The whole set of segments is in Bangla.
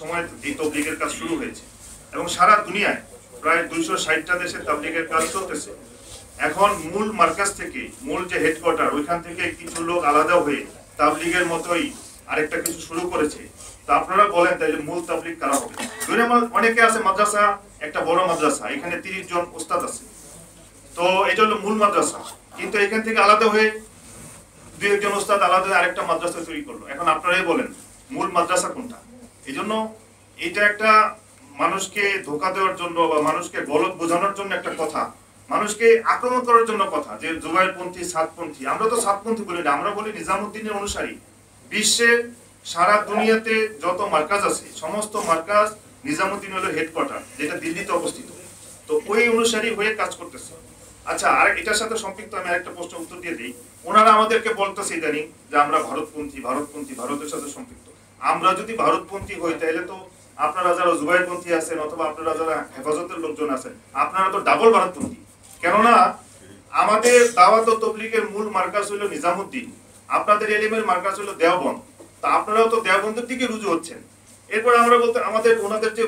সময় এই তাবলীগের কাজ শুরু হয়েছে এবং সারা দুনিয়ায় প্রায় 260টা দেশে তাবলীগের কাজ চলতেছে। এখন মূল মার্কাজ থেকে, মূল যে হেডকোয়ার্টার, ওইখান থেকে কিছু লোক আলাদা হয়ে তাবলীগের মতোই আরেকটা কিছু শুরু করেছে। তো আপনারা বলেন তাইলে মূল তাবলীগ কারা হবে? অনেকে আছে মাদ্রাসা, একটা বড় মাদ্রাসা, এখানে 30 জন ওস্তাদ আছে, তো এটা হলো মূল মাদ্রাসা। কিন্তু এখান থেকে আলাদা হয়ে 2-1 জন ওস্তাদ আলাদা হয়ে আরেকটা মাদ্রাসা তৈরি করলো। এখন আপনারাই বলেন মূল মাদ্রাসা কোনটা? এই জন্য এটা একটা মানুষকে ধোকা দেওয়ার জন্য বা মানুষকে গলত বোঝানোর জন্য একটা কথা, মানুষকে আক্রমণ করার জন্য কথা যে জুবাইরপন্থী, সাতপন্থী। আমরা তো সাতপন্থী বলি না, আমরা বলি নিজামুদ্দিনের অনুসারী। বিশ্বে সারা দুনিয়াতে যত মার্কাজ আছে সমস্ত মার্কাজ নিজামুদ্দিন হলো হেডকোয়ার্টার, যেটা দিল্লিতে অবস্থিত। তো ওই অনুসারী হয়ে কাজ করতেছে। আচ্ছা, আর এটার সাথে সম্পৃক্ত আমি আরেকটা প্রশ্ন উত্তর দিয়ে দিই। ওনারা আমাদেরকে বলতেছে ইদানিং যে আমরা ভারতপন্থী, ভারতের সাথে সম্পৃক্ত। আমরা যদি ভারতপন্থী হই তাহলে তো আপনারা যারা জুবাইরপন্থী আছেন অথবা আপনারা যারা হেফাজতের লোকজন আছেন, আপনারা তো ডাবল ভারতপন্থী। কেননা আমাদের দাওয়াত ও তাবলীগের মূল মার্কাজ হলো নিজামুদ্দিন, আপনাদের এলিমের মার্কাজ হলো দেওবন্দ। তা আপনারাও তো দেওবন্দের দিকে রুজু হচ্ছেন। এরপর আমরা বলতে ওনাদের যে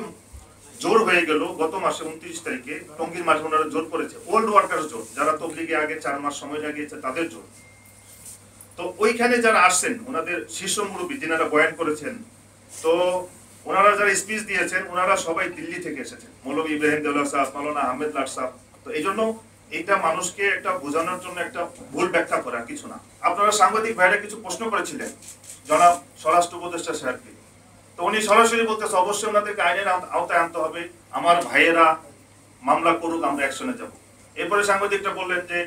জোর হয়ে গেল গত মাসে 29 তারিখে টঙ্গীর মাঠে ওনারা জোর করেছে, ওল্ড ওয়ার্কার্স জোর, যারা তবলিগে আগে 4 মাস সময় লাগিয়েছে তাদের জোর। তো ওইখানে যারা আসছেন ওনাদের শীর্ষ মুরব্বী যিনারা বয়ান করেছেন, তো ওনারা যারা স্পিচ দিয়েছেন ওনারা সবাই দিল্লি থেকে এসেছেন, মৌলভী ইব্রাহিম দেওলা সাহেব, মাওলানা আহমেদ লাট সাহেব। তো এই জন্য এইটা মানুষকে একটা বোঝানোর জন্য একটা ভুল ব্যাখ্যা করা, কিছু না। আপনারা সাংবাদিক ভাইরা কিছু প্রশ্ন করেছিলেন জনাব স্বরাষ্ট্র উপদেষ্টা সাহেবকে, তো উনি সরাসরি বলতেছে অবশ্যই ওনাদেরকে আইনের আওতায় আনতে হবে, আমার ভাইয়েরা মামলা করুক, আমরা অ্যাকশনে যাব। এরপরে সাংবাদিকটা বললেন যে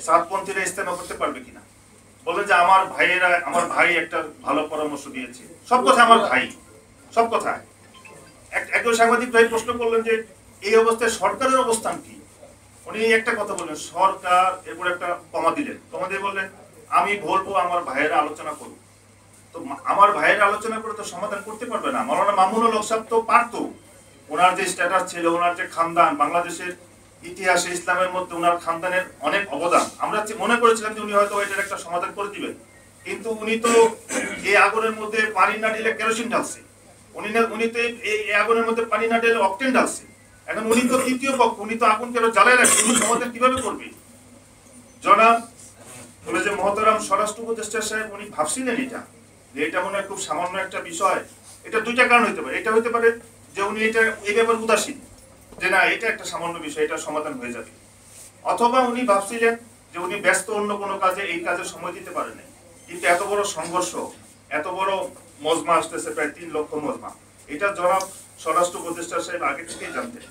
সাতপন্থীরা ইস্তেমা করতে পারবে কিনা, বললেন যে আমার ভাই একটা ভালো পরামর্শ দিয়েছে। সব কথা আমার ভাই, সব কথা। একজন সাংবাদিক ভাই প্রশ্ন করলেন যে এই অবস্থায় সরকারের অবস্থান কি? উনি একটা কথা বললেন সরকার, এরপর একটা কমা দিলেন, কমা দিয়ে বললেন আমি বলবো আমার ভাইয়েরা আলোচনা করুক। তো আমার ভাইয়েরা আলোচনা করে তো সমাধান করতে পারবে না। মাওলানা মামুনুল হক সাহেব তো পারতো, ওনার যে স্ট্যাটাস ছিল, ওনার যে খানদান, বাংলাদেশের ইতিহাসে ইসলামের মধ্যে ওনার খানদানের অনেক অবদান, আমরা মনে করেছিলাম যে উনি হয়তো এটার একটা সমাধান করে দিবেন। কিন্তু উনি তো এই আগুনের মধ্যে পানি না ঢেলে কেরোসিন ঢালছে, উনি তো এই আগুনের মধ্যে পানি না ঢেলে অকটেন ঢালছে। এখন উনি তো তৃতীয় পক্ষ, উনি তো আগুন কেন জ্বালায় রাখছে, উনি সমাধান কিভাবে করবে? জনাব বলে যে মহতারাম স্বরাষ্ট্র উপদেষ্টা সাহেব উনি ভাবছিলেন এটা মনে হয় খুব সামান্য একটা বিষয়। এটা দুইটা কারণ হইতে পারে। এটা হইতে পারে যে উনি এই ব্যাপারে উদাসীন, যে না এটা একটা সামান্য বিষয়, এটা সমাধান হয়ে যাবে। অথবা উনি ভাবছিলেন যে উনি ব্যস্ত অন্য কোনো কাজে, এই কাজে সময় দিতে পারেন। কিন্তু এত বড় সংঘর্ষ, এত বড় মজমা আসতেছে, প্রায় 3 লক্ষ মজমা, এটা জনাব স্বরাষ্ট্র উপদেষ্টা সাহেব আগে থেকেই জানতেন।